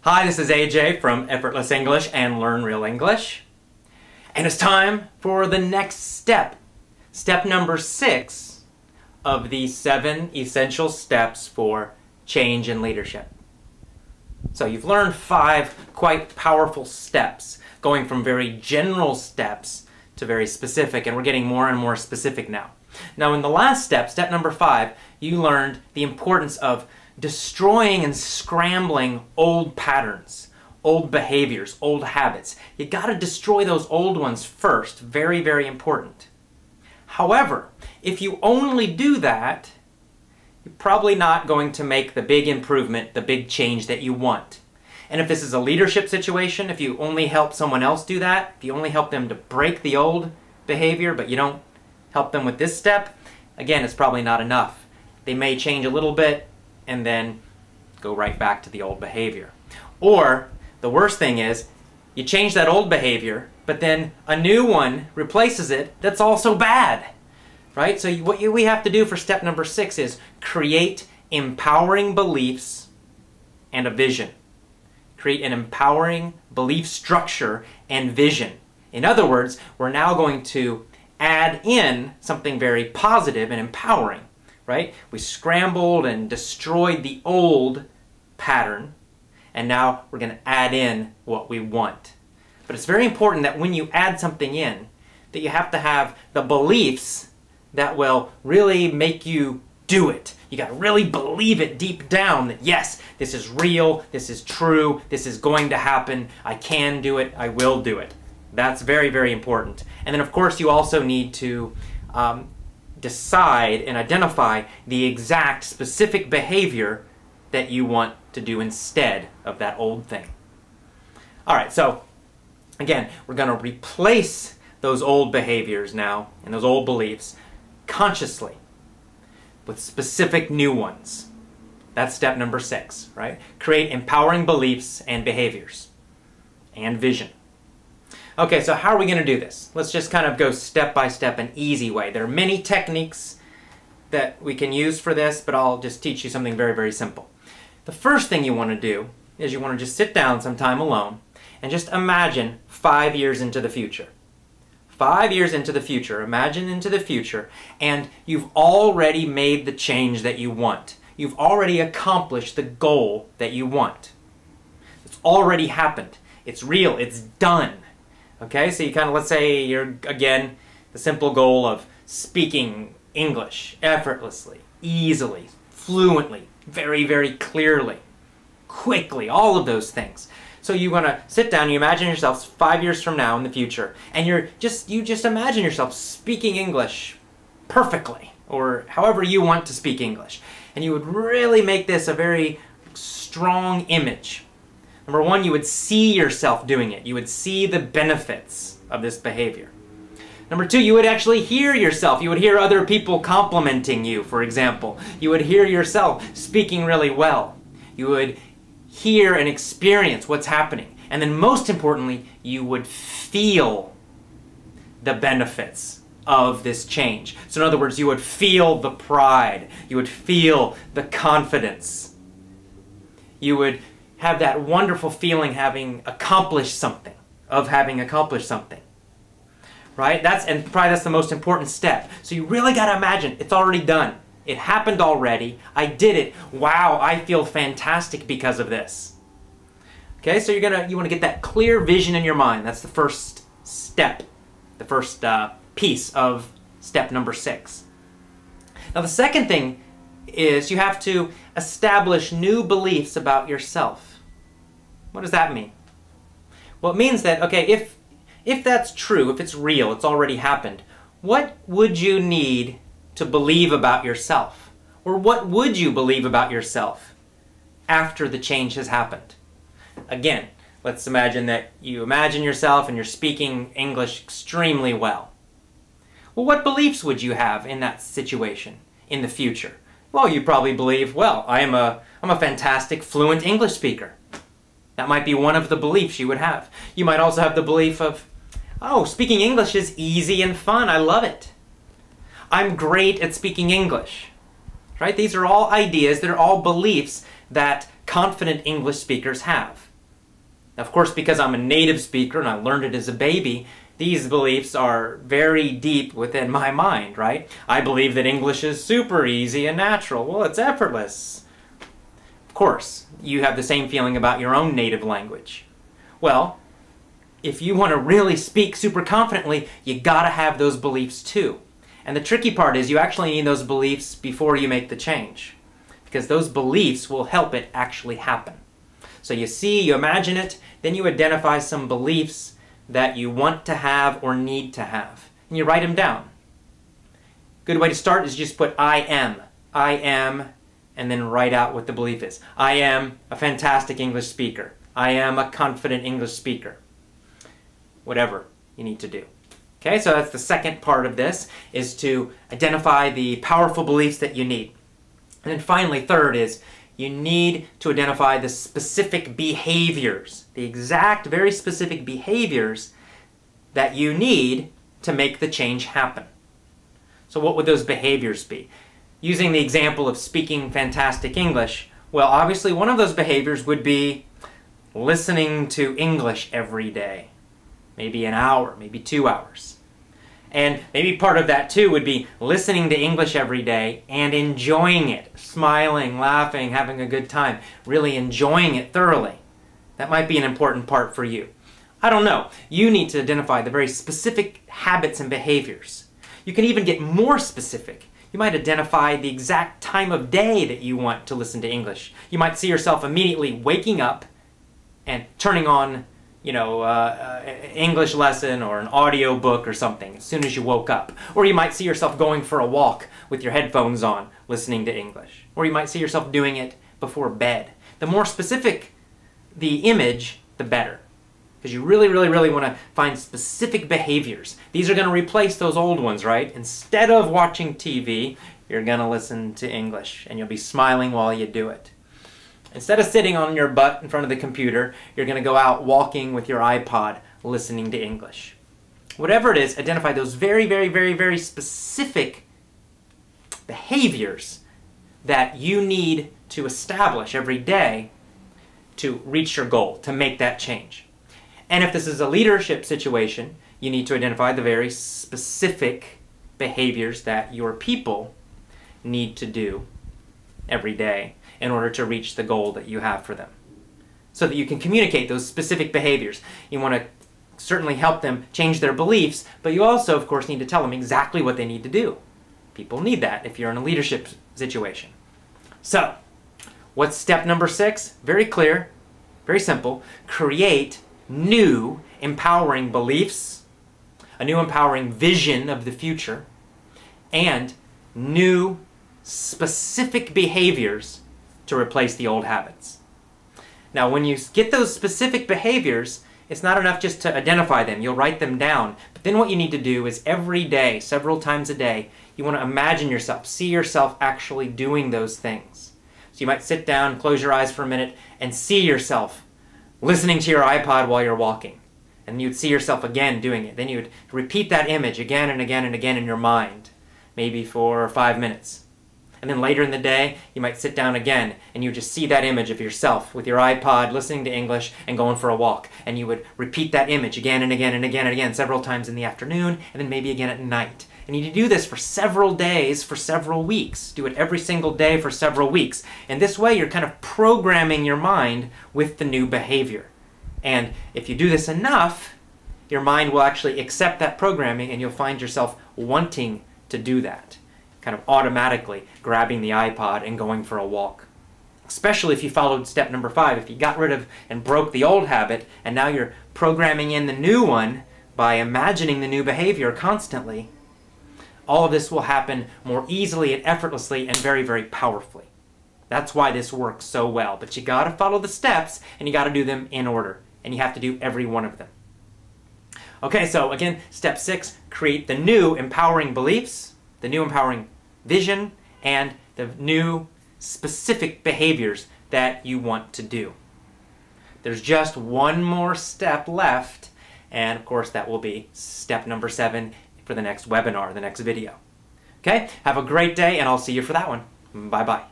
Hi, this is AJ from Effortless English and Learn Real English. And it's time for the next step. Step number 6 of the 7 essential steps for change in leadership. So you've learned 5 quite powerful steps, going from very general steps to very specific, and we're getting more and more specific now. Now in the last step, step number 5, you learned the importance of destroying and scrambling old patterns, old behaviors, old habits. You got to destroy those old ones first. Very, very important. However, if you only do that, you're probably not going to make the big improvement, the big change that you want. And if this is a leadership situation, if you only help someone else do that, if you only help them to break the old behavior, but you don't help them with this step, again, it's probably not enough. They may change a little bit and then go right back to the old behavior. Or, the worst thing is, you change that old behavior, but then a new one replaces it that's also bad. Right? So what we have to do for step number 6 is create empowering beliefs and a vision. Create an empowering belief structure and vision. In other words, we're now going to add in something very positive and empowering. Right? We scrambled and destroyed the old pattern, and now we're going to add in what we want. But it's very important that when you add something in, that you have to have the beliefs that will really make you do it. You got to really believe it deep down that yes, this is real, this is true, this is going to happen, I can do it, I will do it. That's very, very important. And then of course you also need to decide and identify the exact specific behavior that you want to do instead of that old thing. Alright, so again, we're going to replace those old behaviors now and those old beliefs consciously with specific new ones. That's step number 6, right? Create empowering beliefs and behaviors and vision. Okay, so how are we going to do this? Let's just kind of go step by step, an easy way. There are many techniques that we can use for this, but I'll just teach you something very, very simple. The first thing you want to do is you want to just sit down sometime alone and just imagine 5 years into the future. 5 years into the future, imagine into the future, and you've already made the change that you want. You've already accomplished the goal that you want. It's already happened. It's real. It's done. Okay, so you kind of, let's say you're, again, the simple goal of speaking English effortlessly, easily, fluently, very, very clearly, quickly, all of those things. So you want to sit down, you imagine yourself 5 years from now in the future, and you just imagine yourself speaking English perfectly, or however you want to speak English. And you would really make this a very strong image. Number 1, you would see yourself doing it. You would see the benefits of this behavior. Number 2, you would actually hear yourself. You would hear other people complimenting you, for example. You would hear yourself speaking really well. You would hear and experience what's happening. And then most importantly, you would feel the benefits of this change. So in other words, you would feel the pride. You would feel the confidence. You would have that wonderful feeling having accomplished something, right? And probably that's the most important step. So you really got to imagine it's already done. It happened already. I did it. Wow, I feel fantastic because of this. Okay, so you want to get that clear vision in your mind. That's the first step, the first piece of step number 6. Now the second thing is you have to establish new beliefs about yourself. What does that mean? Well, it means that, okay, if that's true, if it's real, it's already happened, what would you need to believe about yourself? Or what would you believe about yourself after the change has happened? Again, let's imagine that you imagine yourself and you're speaking English extremely well. Well, what beliefs would you have in that situation in the future? Well, you probably believe, well, I'm a fantastic, fluent English speaker. That might be one of the beliefs you would have. You might also have the belief of, oh, speaking English is easy and fun. I love it. I'm great at speaking English. Right? These are all ideas, they're all beliefs that confident English speakers have. Of course, because I'm a native speaker and I learned it as a baby, these beliefs are very deep within my mind, right? I believe that English is super easy and natural. Well, it's effortless. Of course, you have the same feeling about your own native language. Well, if you want to really speak super confidently, you gotta have those beliefs too. And the tricky part is you actually need those beliefs before you make the change, because those beliefs will help it actually happen. So you see, you imagine it, then you identify some beliefs that you want to have or need to have, and you write them down. Good way to start is just put I am, and then write out what the belief is. I am a fantastic English speaker. I am a confident English speaker. Whatever you need to do. Okay, so that's the second part of this, is to identify the powerful beliefs that you need. And then finally, third is you need to identify the specific behaviors, the exact, very specific behaviors that you need to make the change happen. So what would those behaviors be? Using the example of speaking fantastic English, well, obviously one of those behaviors would be listening to English every day. Maybe an hour, maybe 2 hours. And maybe part of that too would be listening to English every day and enjoying it, smiling, laughing, having a good time, really enjoying it thoroughly. That might be an important part for you. I don't know. You need to identify the very specific habits and behaviors. You can even get more specific. You might identify the exact time of day that you want to listen to English. You might see yourself immediately waking up and turning on English lesson or an audio book or something as soon as you woke up. Or you might see yourself going for a walk with your headphones on, listening to English. Or you might see yourself doing it before bed. The more specific the image, the better. Because you really, really, really want to find specific behaviors. These are going to replace those old ones, right? Instead of watching TV, you're going to listen to English, and you'll be smiling while you do it. Instead of sitting on your butt in front of the computer, you're going to go out walking with your iPod, listening to English. Whatever it is, identify those very, very, very, very specific behaviors that you need to establish every day to reach your goal, to make that change. And if this is a leadership situation, you need to identify the very specific behaviors that your people need to do every day in order to reach the goal that you have for them. So that you can communicate those specific behaviors. You want to certainly help them change their beliefs, but you also, of course, need to tell them exactly what they need to do. People need that if you're in a leadership situation. So, what's step number 6? Very clear, very simple. Create new empowering beliefs, a new empowering vision of the future, and new specific behaviors to replace the old habits. Now, when you get those specific behaviors, it's not enough just to identify them. You'll write them down. But then what you need to do is every day, several times a day, you want to imagine yourself, see yourself actually doing those things. So you might sit down, close your eyes for a minute, and see yourself listening to your iPod while you're walking. And you'd see yourself again doing it. Then you would repeat that image again and again and again in your mind, maybe for 5 minutes. And then later in the day, you might sit down again and you just see that image of yourself with your iPod, listening to English and going for a walk. And you would repeat that image again and again and again and again, several times in the afternoon, and then maybe again at night. And you need to do this for several days, for several weeks. Do it every single day for several weeks. And this way, you're kind of programming your mind with the new behavior. And if you do this enough, your mind will actually accept that programming and you'll find yourself wanting to do that. Kind of automatically grabbing the iPod and going for a walk. Especially if you followed step number 5, if you got rid of and broke the old habit and now you're programming in the new one by imagining the new behavior constantly, all of this will happen more easily and effortlessly and very, very powerfully. That's why this works so well. But you got to follow the steps and you got to do them in order. And you have to do every one of them. Okay, so again, step 6, create the new empowering beliefs, the new empowering vision, and the new specific behaviors that you want to do. There's just one more step left, and of course that will be step number 7 for the next webinar, the next video. Okay, have a great day, and I'll see you for that one. Bye-bye.